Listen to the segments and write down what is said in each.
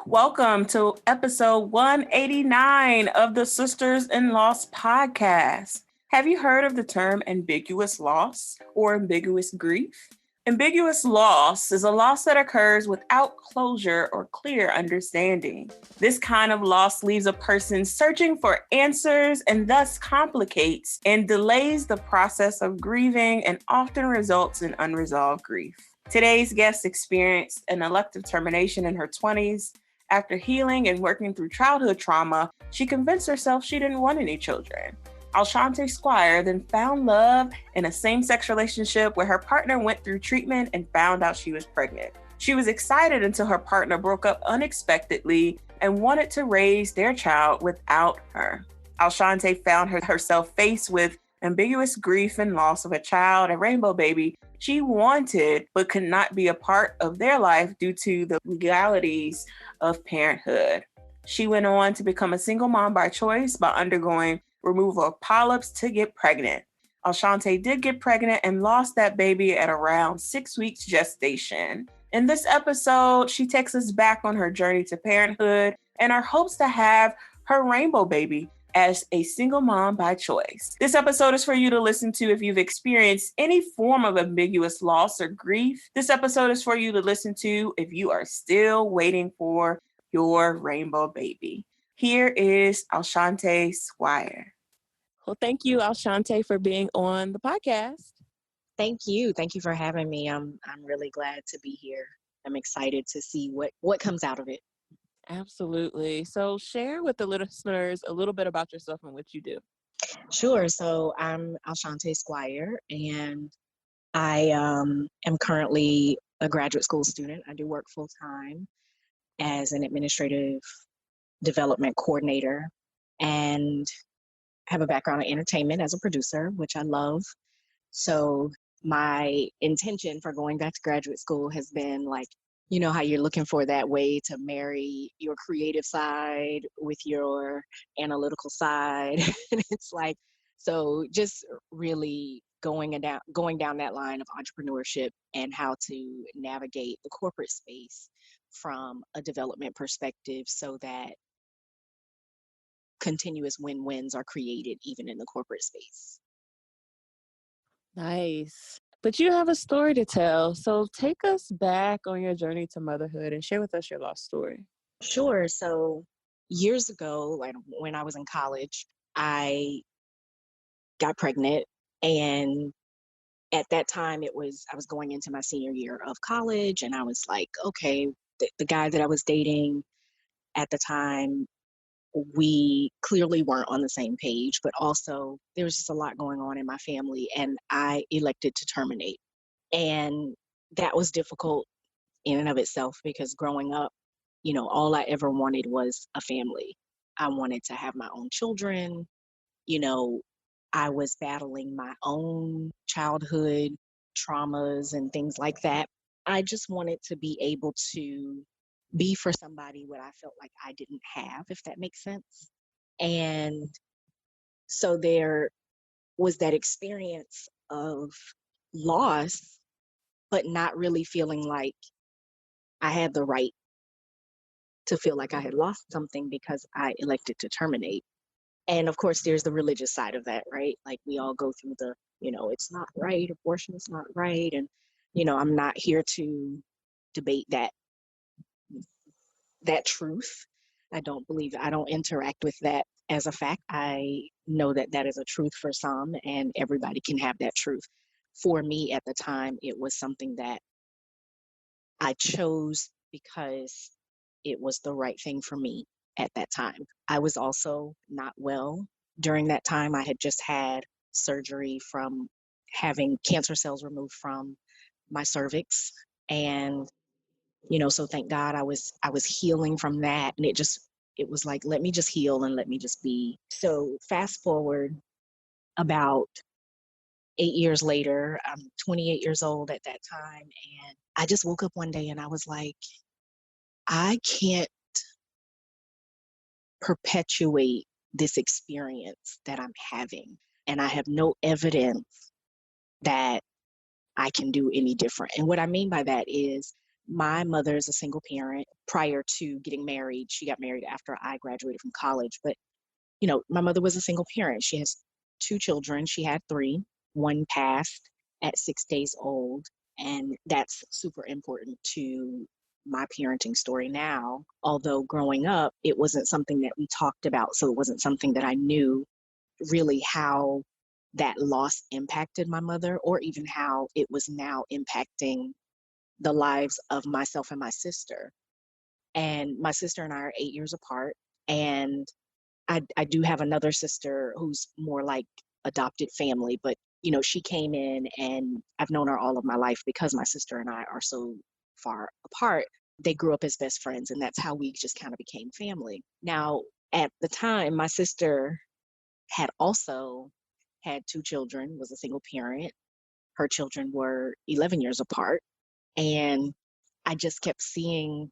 Welcome to episode 189 of the Sisters in Loss podcast. Have you heard of the term ambiguous loss or ambiguous grief? Ambiguous loss is a loss that occurs without closure or clear understanding. This kind of loss leaves a person searching for answers and thus complicates and delays the process of grieving and often results in unresolved grief. Today's guest experienced an elective termination in her 20s. After healing and working through childhood trauma, she convinced herself she didn't want any children. Alshante Squire then found love in a same-sex relationship where her partner went through treatment and found out she was pregnant. She was excited until her partner broke up unexpectedly and wanted to raise their child without her. Alshante found herself faced with ambiguous grief and loss of a child, a rainbow baby she wanted but could not be a part of their life due to the legalities of parenthood. She went on to become a single mom by choice by undergoing removal of polyps to get pregnant. Alshante did get pregnant and lost that baby at around 6 weeks gestation. In this episode, she takes us back on her journey to parenthood and her hopes to have her rainbow baby as a single mom by choice. This episode is for you to listen to if you've experienced any form of ambiguous loss or grief. This episode is for you to listen to if you are still waiting for your rainbow baby. Here is Alshante Squire. Well, thank you, Alshante, for being on the podcast. Thank you. Thank you for having me. I'm really glad to be here. I'm excited to see what comes out of it. Absolutely. So share with the listeners a little bit about yourself and what you do. Sure. So I'm Alshante Squire, and I am currently a graduate school student. I do work full time as an administrative development coordinator and have a background in entertainment as a producer, which I love. So my intention for going back to graduate school has been like, you know, how you're looking for that way to marry your creative side with your analytical side. And it's like, so just really going down that line of entrepreneurship and how to navigate the corporate space from a development perspective so that continuous win-wins are created even in the corporate space. Nice. But you have a story to tell. So take us back on your journey to motherhood and share with us your lost story. Sure. So years ago, like when I was in college, I got pregnant, and at that time I was going into my senior year of college, and I was like, okay, the guy that I was dating at the time, we clearly weren't on the same page, but also there was just a lot going on in my family, and I elected to terminate. And that was difficult in and of itself because growing up, you know, all I ever wanted was a family. I wanted to have my own children. You know, I was battling my own childhood traumas and things like that. I just wanted to be able to be for somebody what I felt like I didn't have, if that makes sense. And so there was that experience of loss, but not really feeling like I had the right to feel like I had lost something because I elected to terminate. And of course, there's the religious side of that, right? Like we all go through the, you know, it's not right, abortion is not right. And, you know, I'm not here to debate that truth. I don't interact with that as a fact. I know that that is a truth for some, and everybody can have that truth. For me at the time, it was something that I chose because it was the right thing for me at that time. I was also not well during that time. I had just had surgery from having cancer cells removed from my cervix, and you know, so thank God I was healing from that, and it was like, let me just heal and let me just be. So fast forward about 8 years later, I'm 28 years old at that time, and I just woke up one day and I was like, I can't perpetuate this experience that I'm having, and I have no evidence that I can do any different. And what I mean by that is My mother is a single parent. Prior to getting married, she got married after I graduated from college. But, my mother was a single parent. She has two children. She had three. One passed at 6 days old. And that's super important to my parenting story now. Although growing up, it wasn't something that we talked about. So it wasn't something that I knew really how that loss impacted my mother, or even how it was now impacting the lives of myself and my sister. And my sister and I are 8 years apart. And I do have another sister who's more like adopted family, but she came in, and I've known her all of my life because my sister and I are so far apart. They grew up as best friends, and that's how we just kind of became family. Now, at the time, my sister had also had two children, was a single parent. Her children were 11 years apart. And I just kept seeing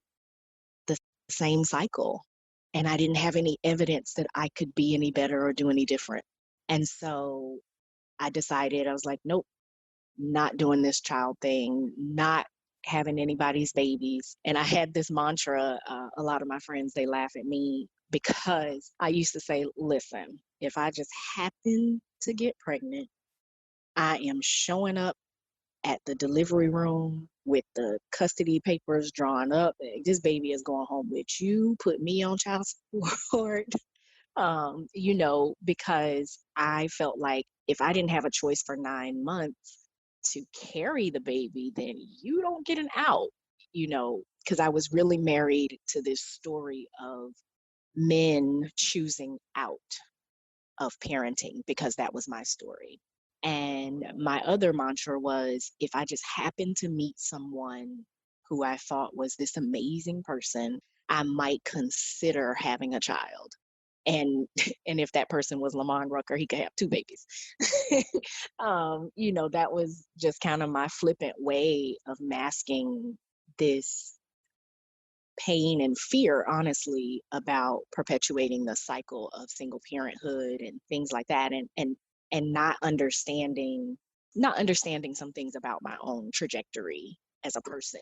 the same cycle. And I didn't have any evidence that I could be any better or do any different. And so I decided, I was like, nope, not doing this child thing, not having anybody's babies. And I had this mantra. A lot of my friends, they laugh at me because I used to say, listen, if I just happen to get pregnant, I am showing up at the delivery room with the custody papers drawn up. This baby is going home with you. Put me on child support. Because I felt like if I didn't have a choice for 9 months to carry the baby, then you don't get an out, because I was really married to this story of men choosing out of parenting, because that was my story. And my other mantra was, if I just happened to meet someone who I thought was this amazing person, I might consider having a child. And and if that person was Lamont Rucker, he could have two babies. That was just kind of my flippant way of masking this pain and fear, honestly, about perpetuating the cycle of single parenthood and things like that, and not understanding some things about my own trajectory as a person.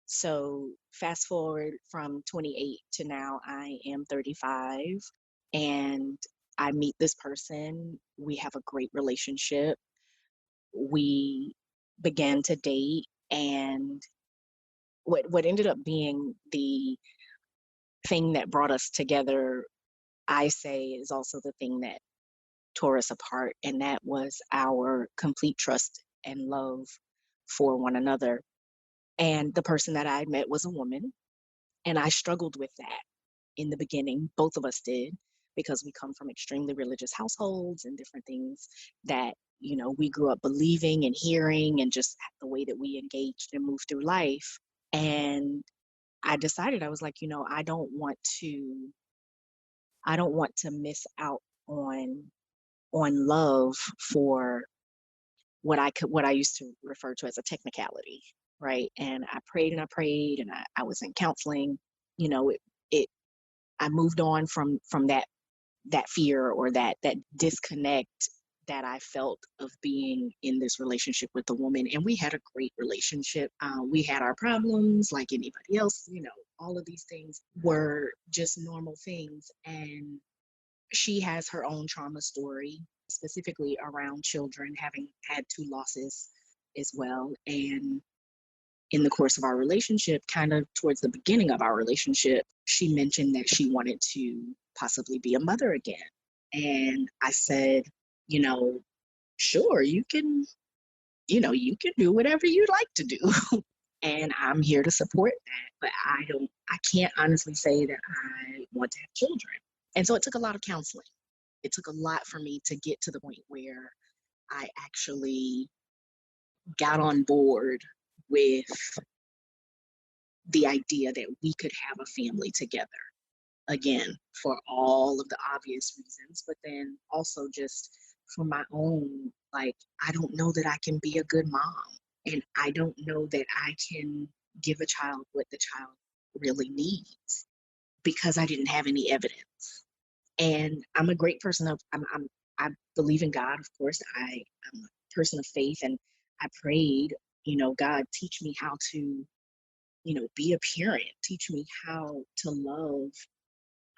So fast forward from 28 to now, I am 35, and I meet this person. We have a great relationship. We began to date, and what ended up being the thing that brought us together, I say, is also the thing that tore us apart, and that was our complete trust and love for one another. And the person that I had met was a woman, and I struggled with that in the beginning. Both of us did, because we come from extremely religious households and different things that we grew up believing and hearing, and just the way that we engaged and moved through life. And I decided, I was like, I don't want to miss out on love for what I used to refer to as a technicality, right? And I prayed and I prayed, and I was in counseling. It I moved on from that fear, or that disconnect that I felt of being in this relationship with the woman. And we had a great relationship. We had our problems like anybody else. All of these things were just normal things. And she has her own trauma story, specifically around children, having had two losses as well. And in the course of our relationship, kind of towards the beginning of our relationship, she mentioned that she wanted to possibly be a mother again. And I said, sure, you can do whatever you'd like to do. And I'm here to support that. But I can't honestly say that I want to have children. And so it took a lot of counseling. It took a lot for me to get to the point where I actually got on board with the idea that we could have a family together again, for all of the obvious reasons, but then also just for my own, like, I don't know that I can be a good mom, and I don't know that I can give a child what the child really needs, because I didn't have any evidence. And I'm a great person of I believe in God, of course. I'm a person of faith, and I prayed, God, teach me how to be a parent, teach me how to love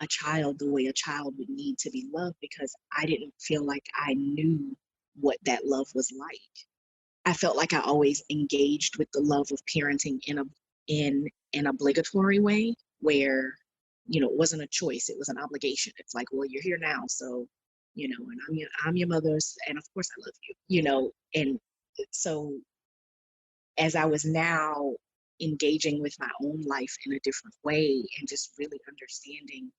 a child the way a child would need to be loved, because I didn't feel like I knew what that love was like. I felt like I always engaged with the love of parenting in an obligatory way where, it wasn't a choice, it was an obligation. It's like, well, you're here now, so, and I'm your mother's, and of course I love you, and so as I was now engaging with my own life in a different way and just really understanding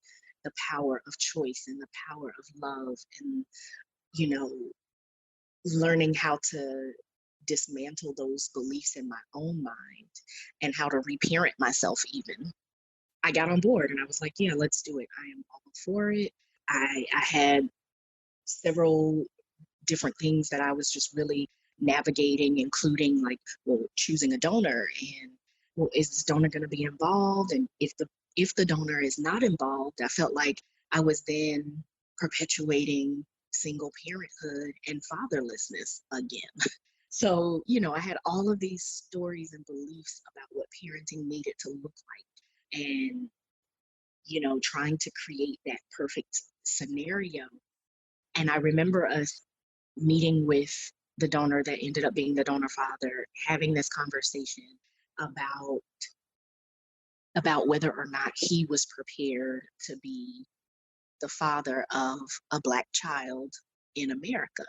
the power of choice and the power of love, and, you know, learning how to dismantle those beliefs in my own mind and how to reparent myself even. I got on board and I was like, yeah, let's do it. I am all for it. I had several different things that I was just really navigating, including like, well, choosing a donor, and well, is this donor going to be involved? And if the donor is not involved, I felt like I was then perpetuating single parenthood and fatherlessness again. So, I had all of these stories and beliefs about what parenting needed to look like, and, trying to create that perfect scenario. And I remember us meeting with the donor that ended up being the donor father, having this conversation about whether or not he was prepared to be the father of a Black child in America.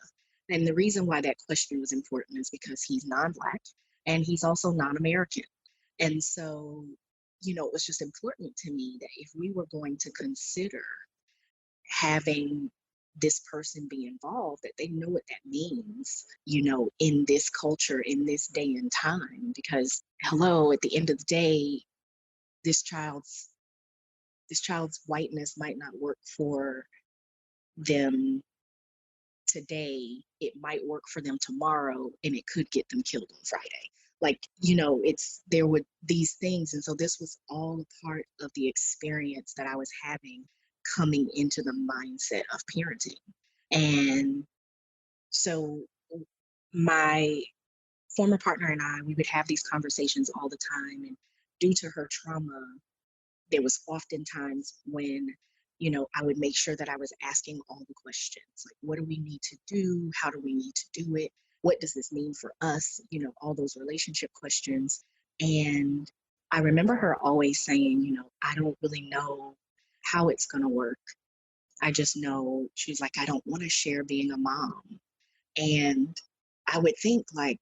And the reason why that question was important is because he's non-Black and he's also non-American. And so, it was just important to me that if we were going to consider having this person be involved, that they know what that means, in this culture, in this day and time. Because hello, at the end of the day, this child's whiteness might not work for them today. It might work for them tomorrow, and it could get them killed on Friday. Like, there were these things. And so this was all a part of the experience that I was having coming into the mindset of parenting. And so my former partner and I, we would have these conversations all the time. And due to her trauma, there was often times when, I would make sure that I was asking all the questions, like, what do we need to do? How do we need to do it? What does this mean for us? All those relationship questions. And I remember her always saying, I don't really know how it's going to work. I just know, she's like, I don't want to share being a mom. And I would think like,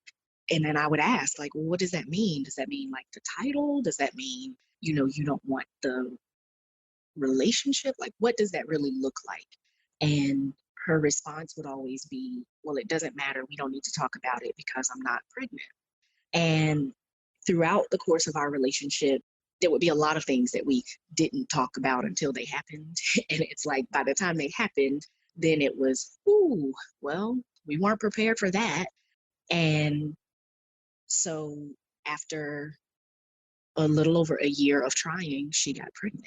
and then I would ask, like, well, what does that mean? Does that mean like the title? Does that mean, you don't want the relationship? Like, what does that really look like? And her response would always be, well, it doesn't matter. We don't need to talk about it because I'm not pregnant. And throughout the course of our relationship, there would be a lot of things that we didn't talk about until they happened. And it's like, by the time they happened, then it was, ooh, well, we weren't prepared for that. And so after a little over a year of trying, she got pregnant.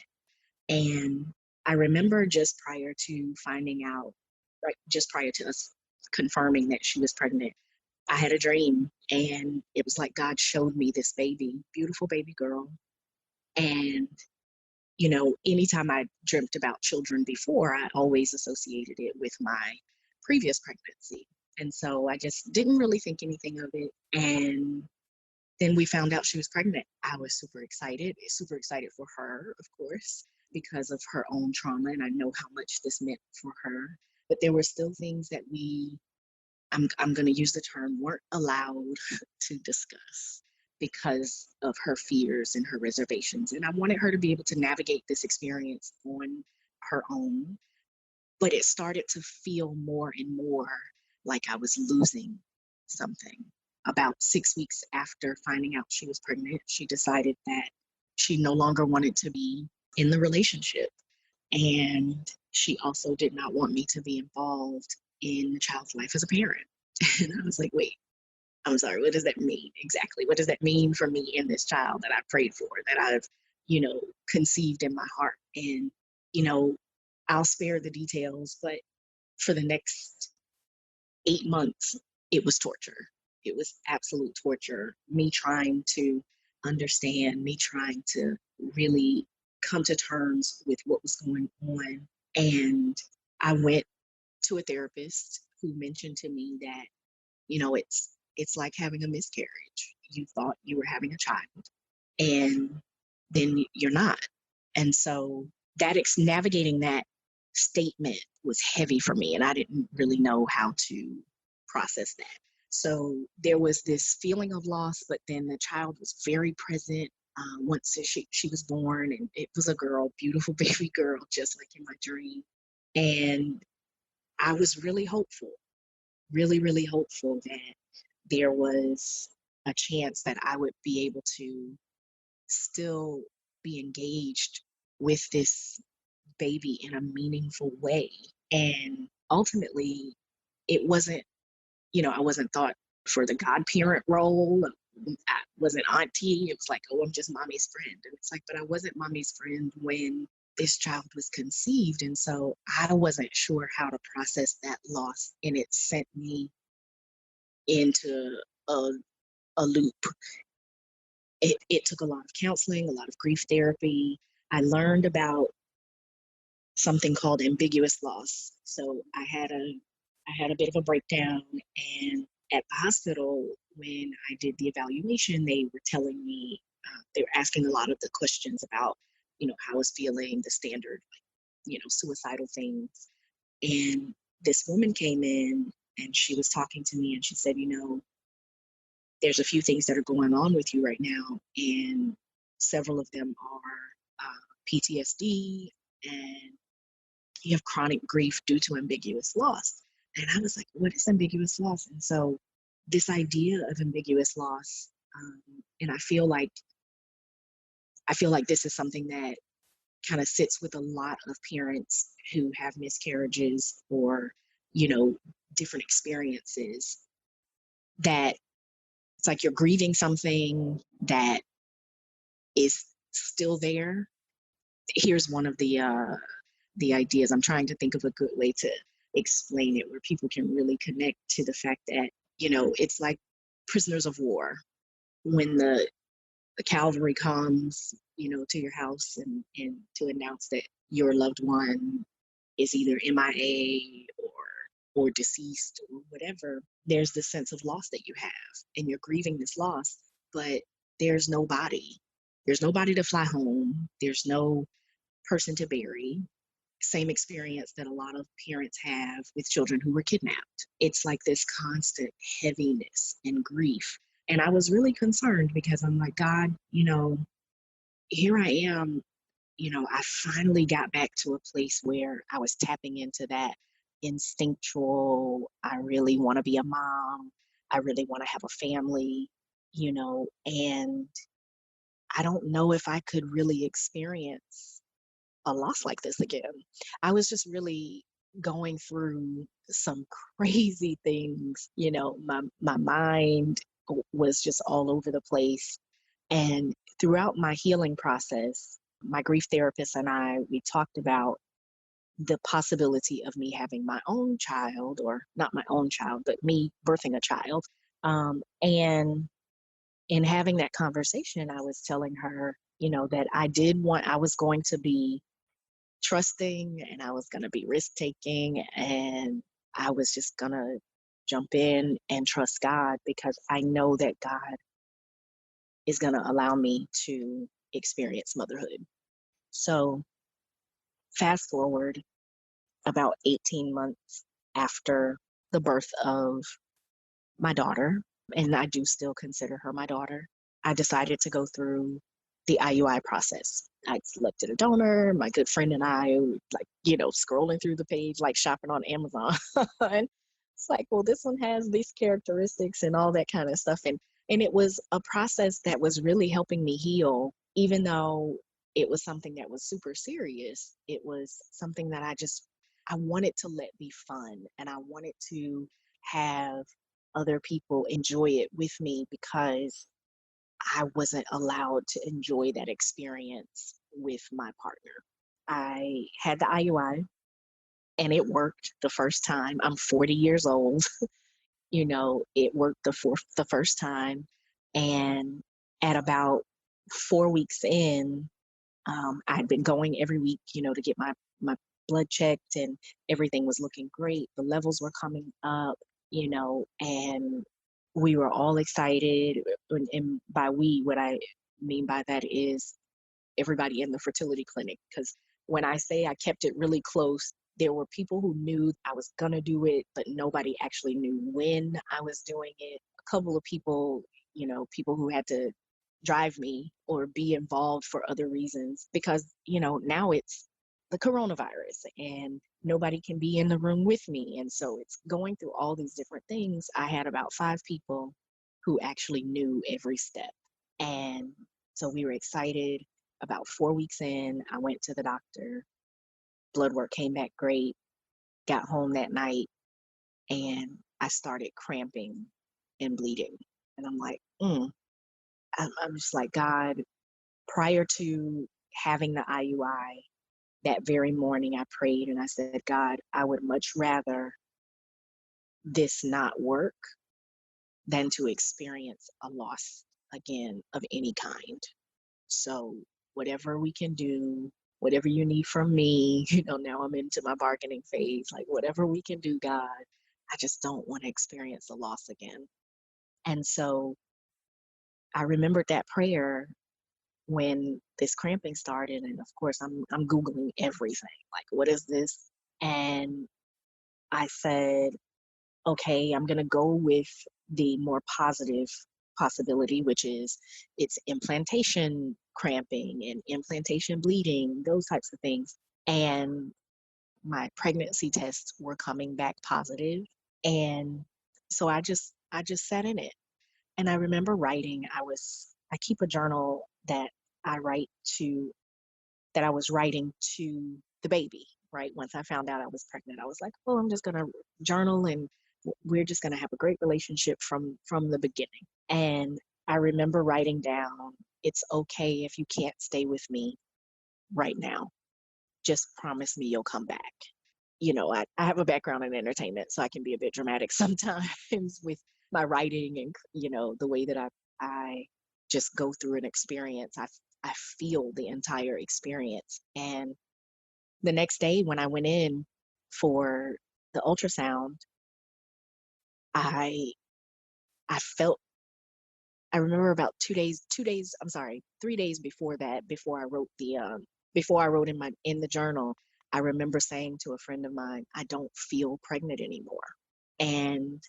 And I remember just prior to finding out, right, just prior to us confirming that she was pregnant, I had a dream, and it was like God showed me this baby, beautiful baby girl. And, anytime I dreamt about children before, I always associated it with my previous pregnancy. And so I just didn't really think anything of it. And then we found out she was pregnant. I was super excited for her, of course, because of her own trauma. And I know how much this meant for her. But there were still things that I'm going to use the term, weren't allowed to discuss because of her fears and her reservations. And I wanted her to be able to navigate this experience on her own. But it started to feel more and more like I was losing something. About 6 weeks after finding out she was pregnant, she decided that she no longer wanted to be in the relationship. And she also did not want me to be involved in the child's life as a parent. And I was like, wait, I'm sorry, what does that mean exactly? What does that mean for me and this child that I prayed for, that I've, conceived in my heart? And, I'll spare the details, but for the next 8 months, it was torture. It was absolute torture. Me trying to understand, me trying to really come to terms with what was going on. And I went to a therapist who mentioned to me that, it's like having a miscarriage. You thought you were having a child, and then you're not. And so navigating that statement was heavy for me, and I didn't really know how to process that. So there was this feeling of loss, but then the child was very present. Once she was born, and it was a girl, beautiful baby girl, just like in my dream. And I was really hopeful, really, really hopeful that there was a chance that I would be able to still be engaged with this baby in a meaningful way. And ultimately, it wasn't, I wasn't thought for the godparent role. I wasn't auntie. It was like, oh, I'm just mommy's friend. And it's like, but I wasn't mommy's friend when this child was conceived. And so I wasn't sure how to process that loss. And it sent me into a loop. It took a lot of counseling, a lot of grief therapy. I learned about something called ambiguous loss. So I had a bit of a breakdown, and at the hospital, when I did the evaluation, they were telling me, they were asking a lot of the questions about, how I was feeling, the standard, suicidal things. And this woman came in and she was talking to me, and she said, there's a few things that are going on with you right now, and several of them are PTSD, and you have chronic grief due to ambiguous loss. And I was like, what is ambiguous loss? And so this idea of ambiguous loss, and I feel like this is something that kind of sits with a lot of parents who have miscarriages or, different experiences, that it's like you're grieving something that is still there. Here's one of the ideas. I'm trying to think of a good way to explain it where people can really connect to the fact that, it's like prisoners of war. When the cavalry comes, to your house and to announce that your loved one is either MIA or deceased or whatever, there's this sense of loss that you have, and you're grieving this loss, but there's nobody. There's nobody to fly home. There's no person to bury. Same experience that a lot of parents have with children who were kidnapped. It's like this constant heaviness and grief. And I was really concerned because I'm like, God, here I am, I finally got back to a place where I was tapping into that instinctual, I really want to be a mom. I really want to have a family, and I don't know if I could really experience a loss like this again. I was just really going through some crazy things. My mind was just all over the place. And throughout my healing process, my grief therapist and we talked about the possibility of me having my own child, or not my own child, but me birthing a child. And in having that conversation, I was telling her, that I was going to be trusting, and I was going to be risk taking, and I was just going to jump in and trust God, because I know that God is going to allow me to experience motherhood. So fast forward about 18 months after the birth of my daughter, and I do still consider her my daughter, I decided to go through the IUI process. I selected a donor. My good friend and I, scrolling through the page, like shopping on Amazon. And it's like, well, this one has these characteristics and all that kind of stuff. And it was a process that was really helping me heal, even though it was something that was super serious. It was something that I wanted to let be fun, and I wanted to have other people enjoy it with me, because I wasn't allowed to enjoy that experience with my partner. I had the IUI, and it worked the first time. I'm 40 years old. It worked the first time. And at about 4 weeks in, I had been going every week, to get my blood checked, and everything was looking great. The levels were coming up, and we were all excited. And by we, what I mean by that is everybody in the fertility clinic. Because when I say I kept it really close, there were people who knew I was going to do it, but nobody actually knew when I was doing it. A couple of people, people who had to drive me or be involved for other reasons, because, now it's the coronavirus and nobody can be in the room with me. And so it's going through all these different things. I had about 5 people who actually knew every step. And so we were excited. About 4 weeks in, I went to the doctor. Blood work came back great. Got home that night and I started cramping and bleeding. And I'm like, I'm just like, God, prior to having the IUI, that very morning I prayed and I said, God, I would much rather this not work than to experience a loss again of any kind. So whatever we can do, whatever you need from me, now I'm into my bargaining phase, like whatever we can do, God, I just don't want to experience a loss again. And so I remembered that prayer when this cramping started. And of course, I'm Googling everything, like, what is this? And I said, okay, I'm going to go with the more positive possibility, which is it's implantation cramping and implantation bleeding, those types of things. And my pregnancy tests were coming back positive. And so I just sat in it. And I remember writing, I keep a journal that I write to, that I was writing to the baby, right? Once I found out I was pregnant, I was like, oh, I'm just going to journal and we're just going to have a great relationship from the beginning. And I remember writing down, it's okay if you can't stay with me right now. Just promise me you'll come back. I have a background in entertainment, so I can be a bit dramatic sometimes with my writing and, the way that I just go through an experience. I feel the entire experience. And the next day when I went in for the ultrasound, I I felt, I remember about 3 days before that, before I wrote in the journal, I remember saying to a friend of mine, I don't feel pregnant anymore. And,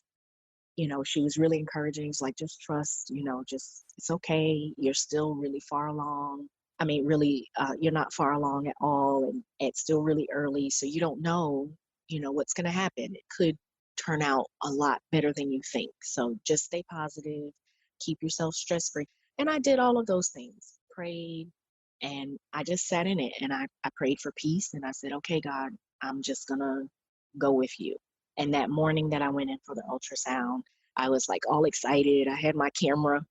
she was really encouraging. She's like, just trust, just, it's okay. You're still really far along. I mean, really, you're not far along at all. And it's still really early. So you don't know, what's going to happen. It could turn out a lot better than you think. So just stay positive, keep yourself stress free. And I did all of those things, prayed, and I just sat in it and I prayed for peace. And I said, okay, God, I'm just going to go with you. And that morning that I went in for the ultrasound, I was like all excited. I had my camera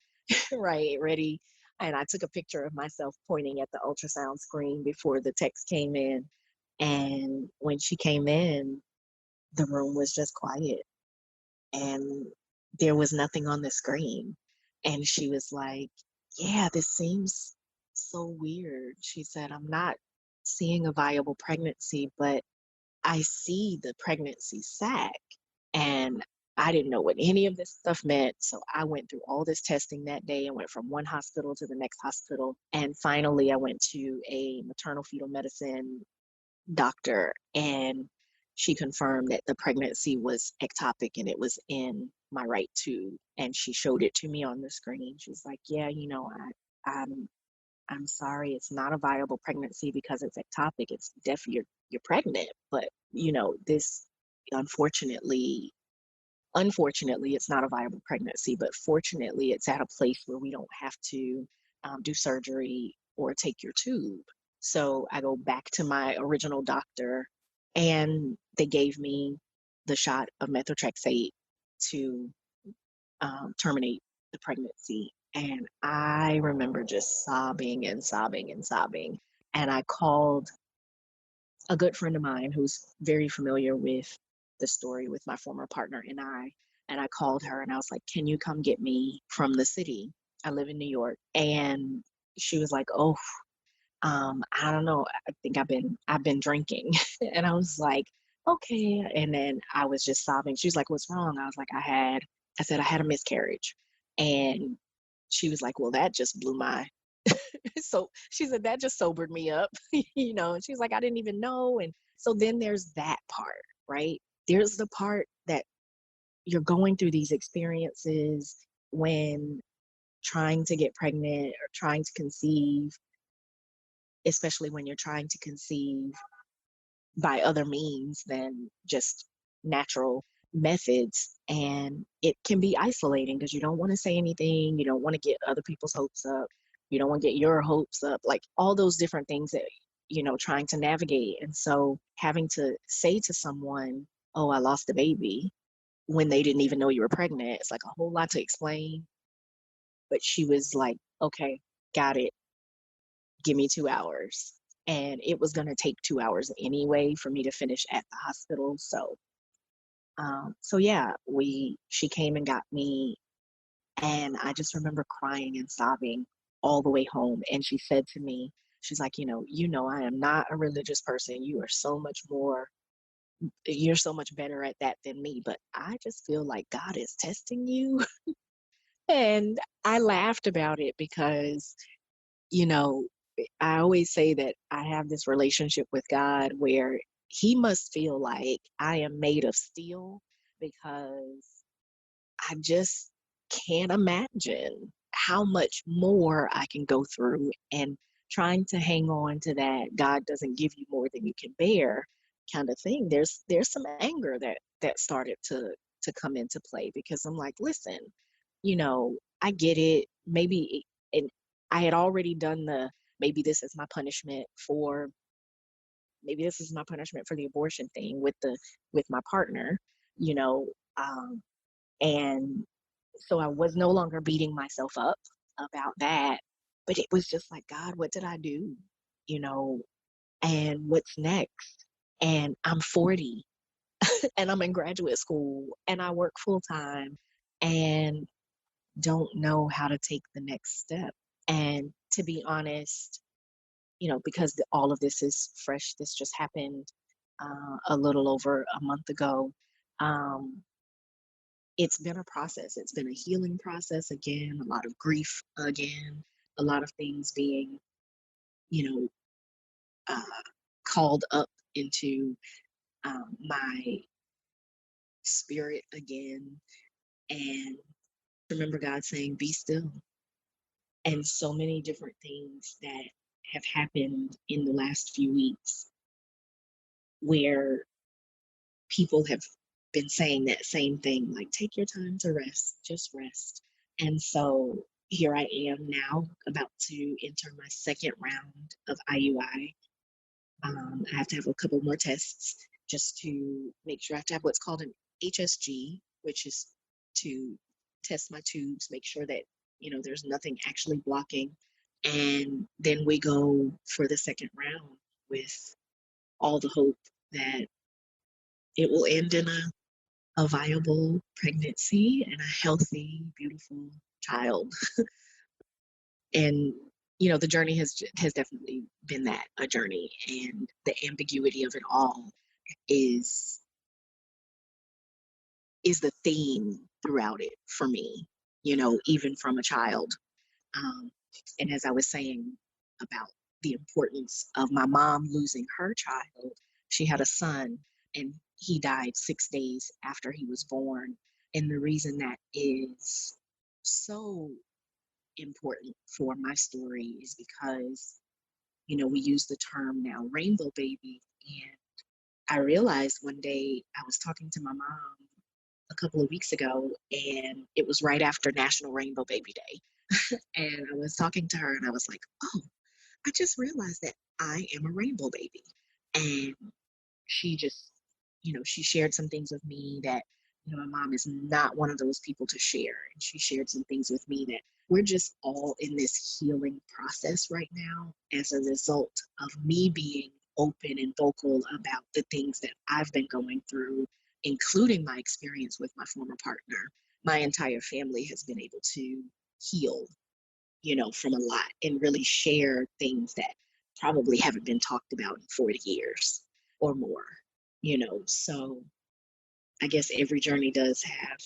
right ready. And I took a picture of myself pointing at the ultrasound screen before the text came in. And when she came in, the room was just quiet and there was nothing on the screen. And she was like, yeah, this seems so weird. She said, I'm not seeing a viable pregnancy, but I see the pregnancy sac. And I didn't know what any of this stuff meant. So I went through all this testing that day and went from one hospital to the next hospital. And finally, I went to a maternal fetal medicine doctor, and she confirmed that the pregnancy was ectopic and it was in my right tube. And she showed it to me on the screen. She's like, yeah, I'm sorry, it's not a viable pregnancy because it's ectopic. It's definitely you're pregnant, but this unfortunately it's not a viable pregnancy, but fortunately it's at a place where we don't have to do surgery or take your tube. So I go back to my original doctor and they gave me the shot of methotrexate to terminate the pregnancy. And I remember just sobbing and sobbing and sobbing. And I called a good friend of mine who's very familiar with the story with my former partner and I. And I called her and I was like, can you come get me from the city? I live in New York. And she was like, oh, I don't know. I think I've been drinking. And I was like, okay. And then I was just sobbing. She was like, what's wrong? I was like, I said I had a miscarriage. And she was like, well, that just blew my so she said that just sobered me up, and she's like, I didn't even know. And so then there's that part, right? There's the part that you're going through these experiences when trying to get pregnant or trying to conceive, especially when you're trying to conceive by other means than just natural methods. And it can be isolating because you don't want to say anything. You don't want to get other people's hopes up. You don't want to get your hopes up, like all those different things that, trying to navigate. And so having to say to someone, oh, I lost a baby when they didn't even know you were pregnant, it's like a whole lot to explain. But she was like, okay, got it. Give me 2 hours. And it was going to take 2 hours anyway for me to finish at the hospital. So yeah, she came and got me, and I just remember crying and sobbing all the way home. And she said to me, she's like, I am not a religious person. You're so much better at that than me, but I just feel like God is testing you. And I laughed about it because, you know, I always say that I have this relationship with God where he must feel like I am made of steel, because I just can't imagine how much more I can go through, and trying to hang on to that God doesn't give you more than you can bear kind of thing. There's some anger that started to come into play, because I'm like, listen, I get it. And I had already done maybe this is my punishment for the abortion thing with my partner, you know, um, and so I was no longer beating myself up about that. But it was just like, God, what did I do? You know, and what's next? And I'm 40 and I'm in graduate school and I work full time and don't know how to take the next step. And to be honest, because all of this is fresh, this just happened a little over a month ago. Um, it's been a process. It's been a healing process again, a lot of grief again, a lot of things being, you know, uh, called up into my spirit again. And remember God saying, be still. And so many different things that have happened in the last few weeks where people have been saying that same thing, like, take your time to rest, just rest. And so here I am now, about to enter my second round of IUI. I have to have a couple more tests just to make sure. I have to have what's called an HSG, which is to test my tubes, make sure that, there's nothing actually blocking. And then we go for the second round with all the hope that it will end in a viable pregnancy and a healthy, beautiful child. And the journey has definitely been a journey, and the ambiguity of it all is the theme throughout it for me. Even from a child. Um, and as I was saying about the importance of my mom losing her child, she had a son and he died 6 days after he was born. And the reason that is so important for my story is because, we use the term now rainbow baby. And I realized one day I was talking to my mom a couple of weeks ago, and it was right after National Rainbow Baby Day. And I was talking to her and I was like, oh, I just realized that I am a rainbow baby. And she just, she shared some things with me that, my mom is not one of those people to share. And she shared some things with me that we're just all in this healing process right now as a result of me being open and vocal about the things that I've been going through, including my experience with my former partner. My entire family has been able to heal from a lot and really share things that probably haven't been talked about in 40 years or more, So I guess every journey does have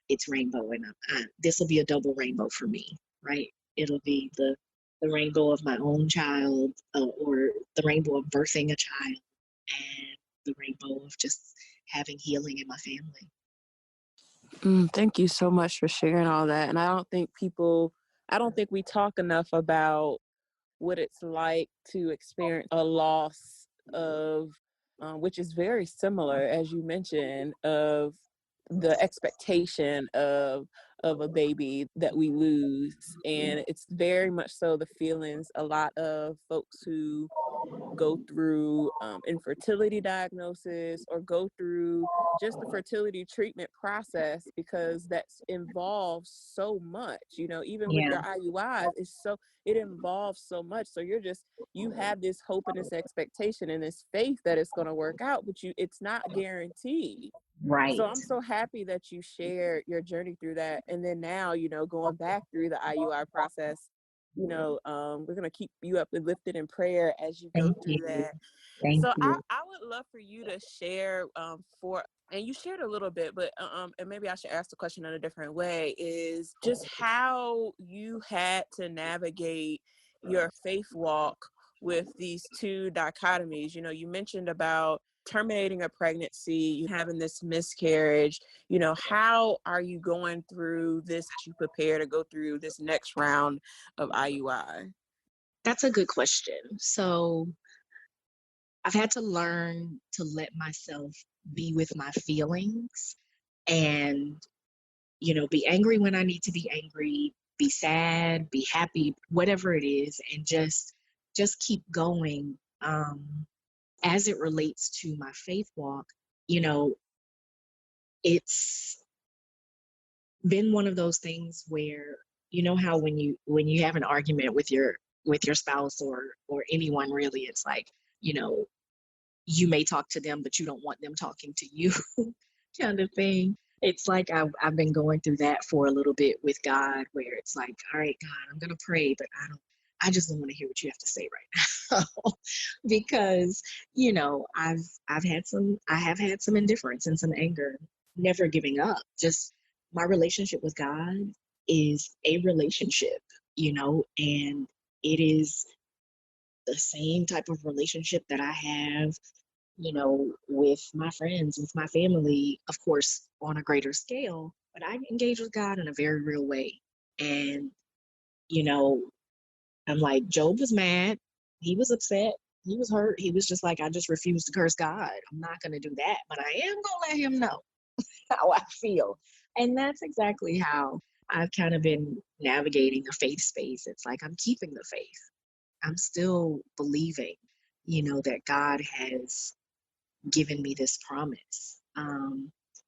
its rainbow, and this will be a double rainbow for me, right? It'll be the rainbow of my own child, or the rainbow of birthing a child, and the rainbow of just having healing in my family. Thank you so much for sharing all that. And I don't think we talk enough about what it's like to experience a loss of, which is very similar, as you mentioned, of the expectation of a baby that we lose. And it's very much so the feelings a lot of folks who go through infertility diagnosis or go through just the fertility treatment process, because that's involves so much, even with Yeah, your IUIs, it involves so much. So you have this hope and this expectation and this faith that it's going to work out, but it's not guaranteed. So right. I'm so happy that you shared your journey through that. And then now, going back through the IUI process, we're going to keep you up and lifted in prayer as you go Thank through you. that. Thank So I, you. I would love for you to share and you shared a little bit, but and maybe I should ask the question in a different way, is just how you had to navigate your faith walk with these two dichotomies. You mentioned about terminating a pregnancy, you having this miscarriage. How are you going through this as you prepare to go through this next round of IUI? That's a good question. So I've had to learn to let myself be with my feelings and, be angry when I need to be angry, be sad, be happy, whatever it is, and just keep going. As it relates to my faith walk, you know, it's been one of those things where, how when you have an argument with your spouse or anyone really, it's like, you know, you may talk to them, but you don't want them talking to you, kind of thing. It's like I've been going through that for a little bit with God, where it's like, all right, God, I'm gonna pray, but I just don't want to hear what you have to say right now, because I have had some indifference and some anger, never giving up. Just my relationship with God is a relationship, and it is the same type of relationship that I have, with my friends, with my family, of course, on a greater scale, but I engage with God in a very real way. And, you know, I'm like, Job was mad. He was upset. He was hurt. He was just like, I just refuse to curse God. I'm not going to do that, but I am going to let him know how I feel. And that's exactly how I've kind of been navigating a faith space. It's like I'm keeping the faith. I'm still believing, that God has given me this promise.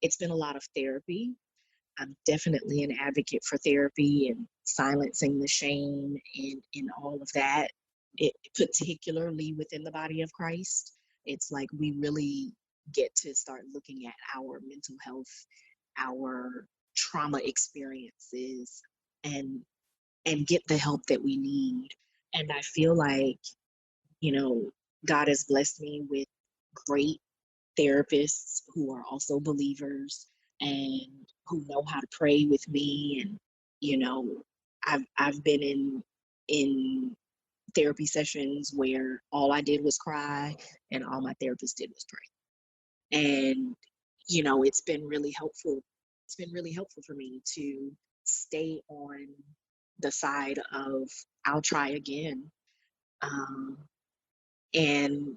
It's been a lot of therapy. I'm definitely an advocate for therapy and silencing the shame and all of that. It, particularly within the body of Christ, it's like we really get to start looking at our mental health, our trauma experiences, and get the help that we need. And I feel like, God has blessed me with great therapists who are also believers and who know how to pray with me. And I've been in therapy sessions where all I did was cry and all my therapist did was pray. And it's been really helpful. It's been really helpful for me to stay on the side of I'll try again. um, and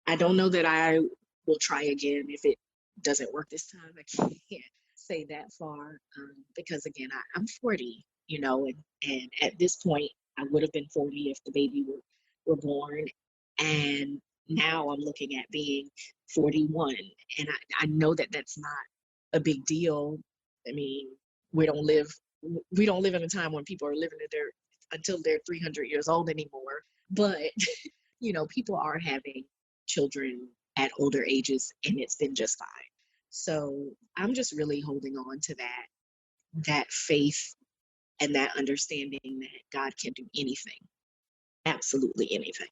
I don't know that I will try again if it doesn't work this time. I can't say that far, because again, I'm 40, and at this point, I would have been 40 if the baby were born. And now I'm looking at being 41. And I know that that's not a big deal. I mean, we don't live we don't live in a time when people are living until they're 300 years old anymore. But people are having children at older ages, and it's been just fine. So I'm just really holding on to that faith and that understanding that God can do anything, absolutely anything.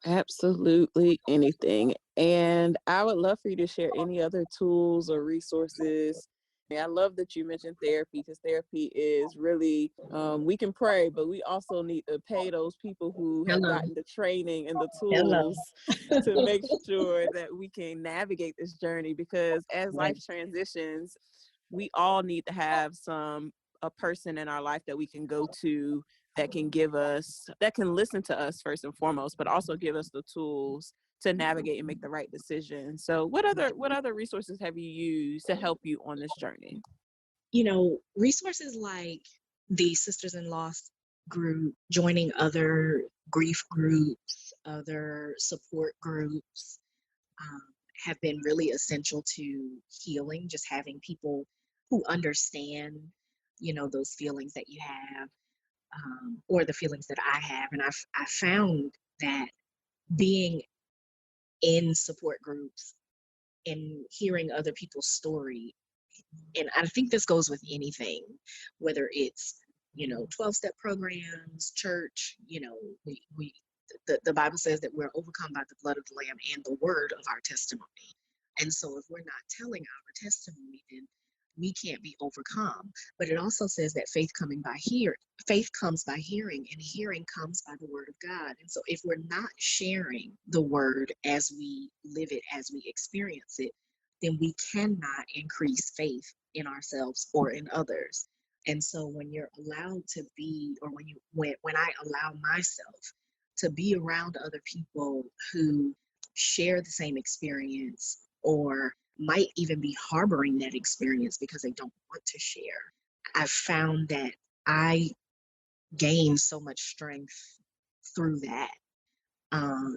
Absolutely anything. And I would love for you to share any other tools or resources. I love that you mentioned therapy, because therapy is really, we can pray, but we also need to pay those people who have Hello. gotten the training and the Hello. tools to make sure that we can navigate this journey. Because as Right. life transitions, we all need to have a person in our life that we can go to, that can listen to us first and foremost, but also give us the tools to navigate and make the right decision. So what other resources have you used to help you on this journey? Resources like the Sisters in Loss group, joining other grief groups, other support groups, um, have been really essential to healing, just having people who understand, those feelings that you have, or the feelings that I have. And I found that being in support groups and hearing other people's story, and I think this goes with anything, whether it's 12-step programs, church, we the Bible says that we're overcome by the blood of the Lamb and the word of our testimony. And so if we're not telling our testimony, then we can't be overcome. But it also says that faith comes by hearing, and hearing comes by the word of God. And so if we're not sharing the word as we live it, as we experience it, then we cannot increase faith in ourselves or in others. And so when you're allowed to be, or when I allow myself to be around other people who share the same experience, or might even be harboring that experience because they don't want to share, I've found that I gain so much strength through that.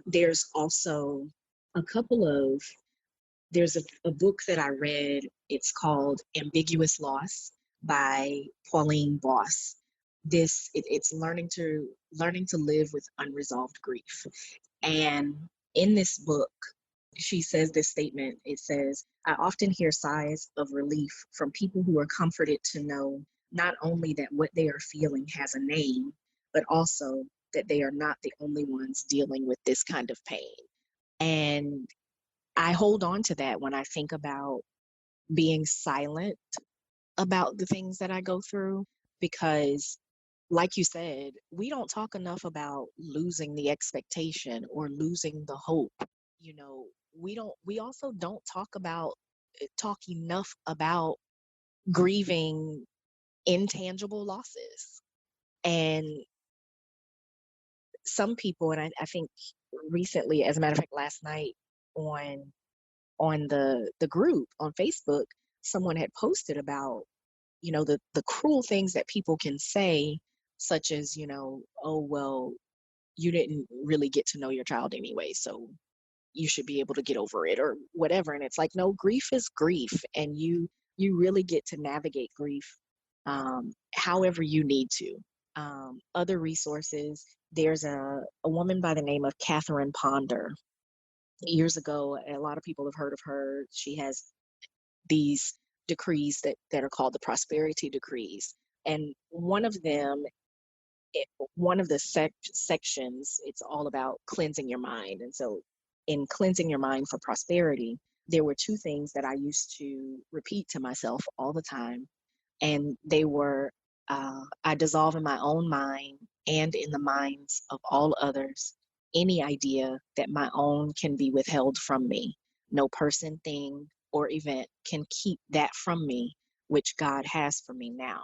There's also a couple of there's a book that I read. It's called Ambiguous Loss by Pauline Boss. It's learning to live with unresolved grief. And in this book, she says this statement. It says, "I often hear sighs of relief from people who are comforted to know not only that what they are feeling has a name, but also that they are not the only ones dealing with this kind of pain." And I hold on to that when I think about being silent about the things that I go through, because, like you said, we don't talk enough about losing the expectation or losing the hope. We also don't talk enough about grieving intangible losses. And some people, and I think recently, as a matter of fact, last night on the group on Facebook, someone had posted about, the cruel things that people can say, such as, oh, well, you didn't really get to know your child anyway, so you should be able to get over it, or whatever. And it's like, no, grief is grief, and you really get to navigate grief however you need to. Other resources, there's a woman by the name of Catherine Ponder. Years ago, a lot of people have heard of her. She has these decrees that are called the prosperity decrees. And one of them, one of the sections, it's all about cleansing your mind. And so in cleansing your mind for prosperity, there were two things that I used to repeat to myself all the time. And they were, I dissolve in my own mind and in the minds of all others any idea that my own can be withheld from me. No person, thing, or event can keep that from me, which God has for me now.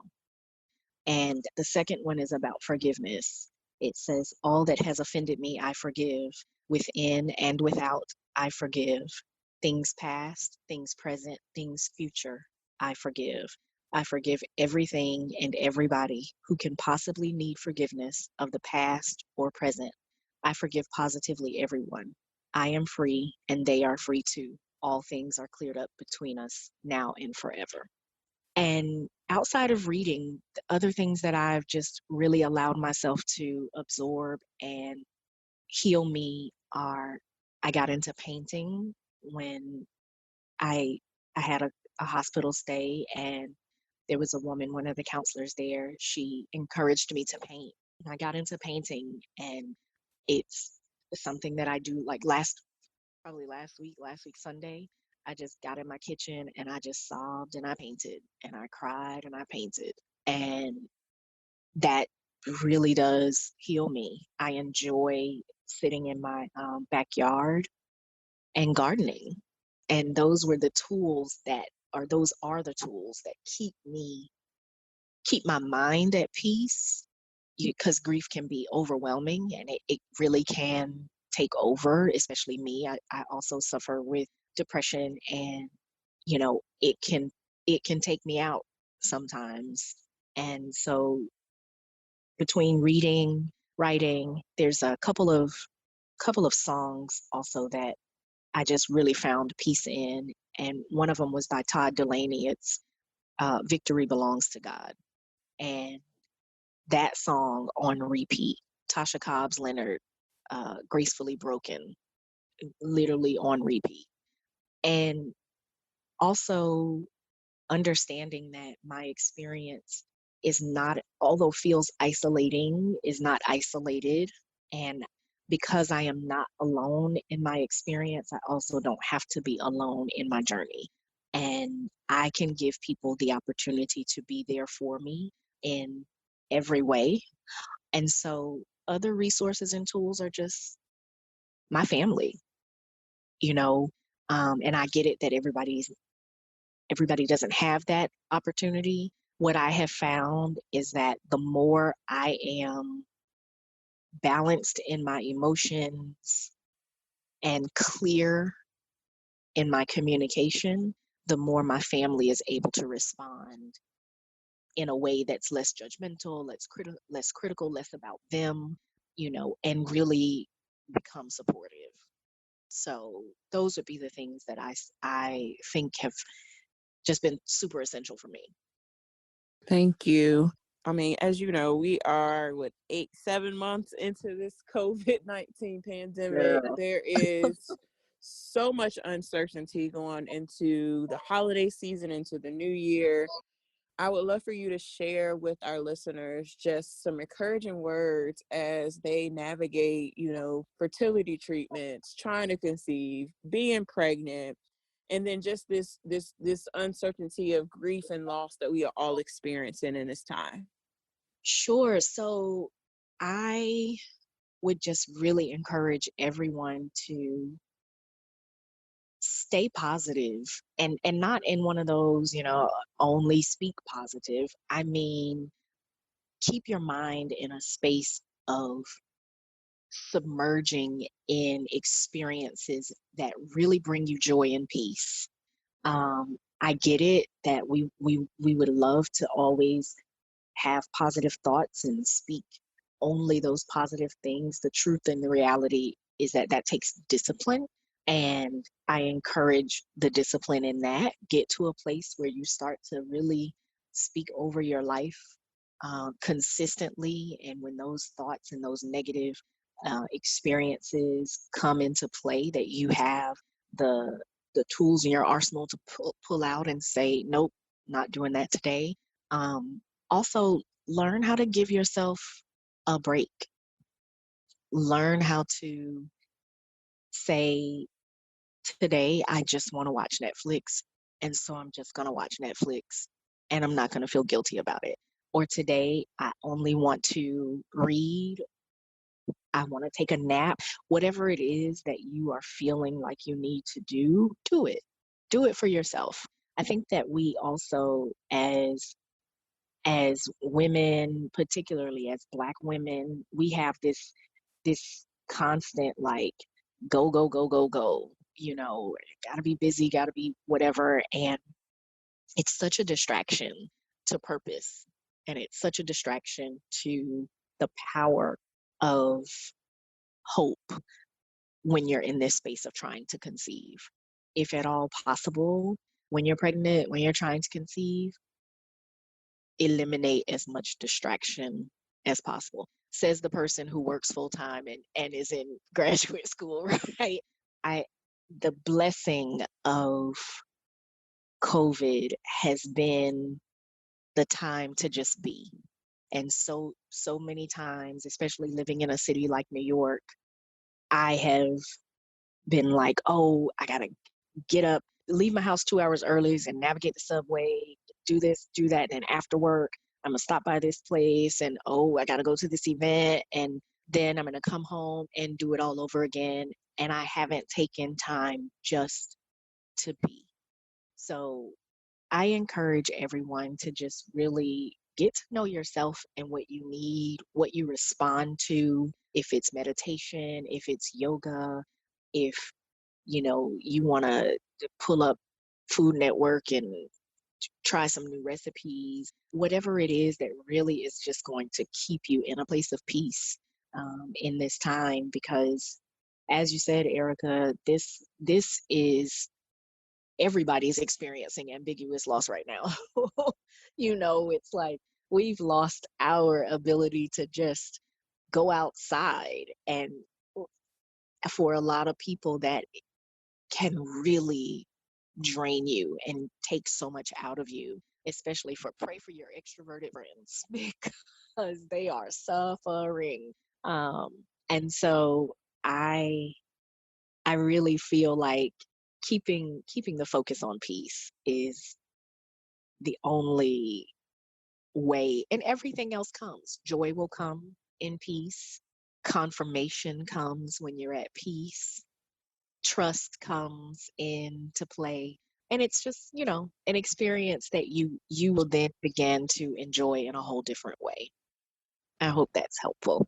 And the second one is about forgiveness. It says, all that has offended me, I forgive. Within and without, I forgive. Things past, things present, things future, I forgive. I forgive everything and everybody who can possibly need forgiveness of the past or present. I forgive positively everyone. I am free and they are free too. All things are cleared up between us now and forever. And outside of reading, the other things that I've just really allowed myself to absorb and heal me are, I got into painting when I had a hospital stay, and there was a woman, one of the counselors there, she encouraged me to paint. And I got into painting, and it's something that I do like probably last week Sunday. I just got in my kitchen and I just sobbed and I painted and I cried and I painted. And that really does heal me. I enjoy sitting in my backyard and gardening. And those were the tools those are the tools that keep my mind at peace, because grief can be overwhelming, and it really can take over, especially me. I also suffer with depression, and it can take me out sometimes. And so between reading, writing, there's a couple of songs also that I just really found peace in. And one of them was by Todd Dulaney. It's Victory Belongs to God. And that song on repeat, Tasha Cobbs Leonard, Gracefully Broken, literally on repeat. And also understanding that my experience is not, although feels isolating, is not isolated. And because I am not alone in my experience, I also don't have to be alone in my journey. And I can give people the opportunity to be there for me in every way. And so other resources and tools are just my family, you know, and I get it that everybody doesn't have that opportunity. What I have found is that the more I am balanced in my emotions and clear in my communication, the more my family is able to respond in a way that's less judgmental, less critical, less about them, and really become supportive. So those would be the things that I think have just been super essential for me. Thank you. I mean, as you know, we are 7 months into this COVID-19 pandemic. Girl. There is so much uncertainty going into the holiday season, into the new year. I would love for you to share with our listeners just some encouraging words as they navigate, fertility treatments, trying to conceive, being pregnant, and then just this uncertainty of grief and loss that we are all experiencing in this time. Sure. So I would just really encourage everyone to stay positive, and not in one of those, only speak positive. I mean, keep your mind in a space of submerging in experiences that really bring you joy and peace. I get it that we would love to always have positive thoughts and speak only those positive things. The truth and the reality is that takes discipline. And I encourage the discipline in that. Get to a place where you start to really speak over your life consistently. And when those thoughts and those negative experiences come into play, that you have the tools in your arsenal to pull out and say, nope, not doing that today. Also, learn how to give yourself a break. Learn how to say, today I just want to watch Netflix, and so I'm just going to watch Netflix, and I'm not going to feel guilty about it. Or today I only want to read, I want to take a nap. Whatever it is that you are feeling like you need to do it. Do it for yourself. I think that we also, as women, particularly as Black women, we have this constant like go go go go go. Gotta be busy, gotta be whatever, and it's such a distraction to purpose, and it's such a distraction to the power of hope when you're in this space of trying to conceive. If at all possible, when you're pregnant, when you're trying to conceive, eliminate as much distraction as possible. Says the person who works full time and is in graduate school, right? The blessing of COVID has been the time to just be. And so many times, especially living in a city like New York, I have been like, oh, I gotta get up, leave my house 2 hours early and navigate the subway, do this, do that. And after work, I'm gonna stop by this place and, oh, I gotta go to this event. And then I'm gonna come home and do it all over again. And I haven't taken time just to be. So I encourage everyone to just really get to know yourself and what you need, what you respond to, if it's meditation, if it's yoga, if you want to pull up Food Network and try some new recipes, whatever it is that really is just going to keep you in a place of peace in this time. Because as you said, Erica, this is, everybody's experiencing ambiguous loss right now. It's like we've lost our ability to just go outside. And for a lot of people, that can really drain you and take so much out of you, especially pray for your extroverted friends because they are suffering. And so I really feel like keeping the focus on peace is the only way, and everything else comes. Joy will come in peace. Confirmation comes when you're at peace. Trust comes into play. And it's just, an experience that you will then begin to enjoy in a whole different way. I hope that's helpful.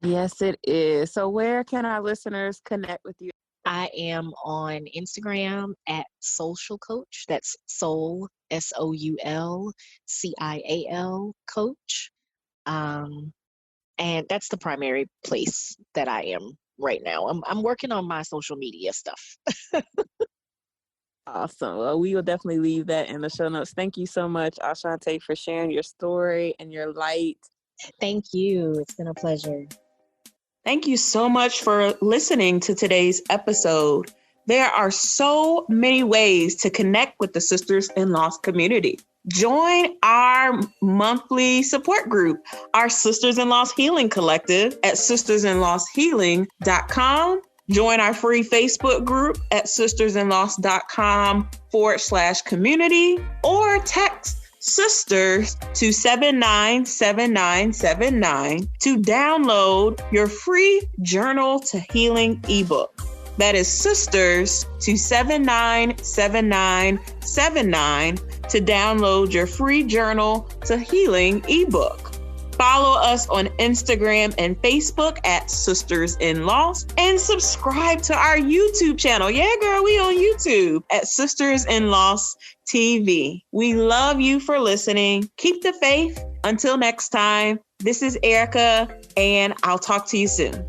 Yes, it is. So where can our listeners connect with you? I am on Instagram at Social Coach. That's Soul, SOULCIAL Coach. And that's the primary place that I am right now. I'm working on my social media stuff. Awesome. Well, we will definitely leave that in the show notes. Thank you so much, Alshante, for sharing your story and your light. Thank you. It's been a pleasure. Thank you so much for listening to today's episode. There are so many ways to connect with the Sisters in Loss community. Join our monthly support group, our Sisters in Loss Healing Collective at sistersinlosshealing.com. Join our free Facebook group at sistersinloss.com/community, or text sisters to 797979 to download your free Journal to Healing ebook. That is sisters to 797979 to download your free Journal to Healing ebook. Follow us on Instagram and Facebook at Sisters in Loss, and subscribe to our YouTube channel. Yeah, girl, we on YouTube at Sisters in Loss TV. We love you for listening. Keep the faith. Until next time, this is Erica, and I'll talk to you soon.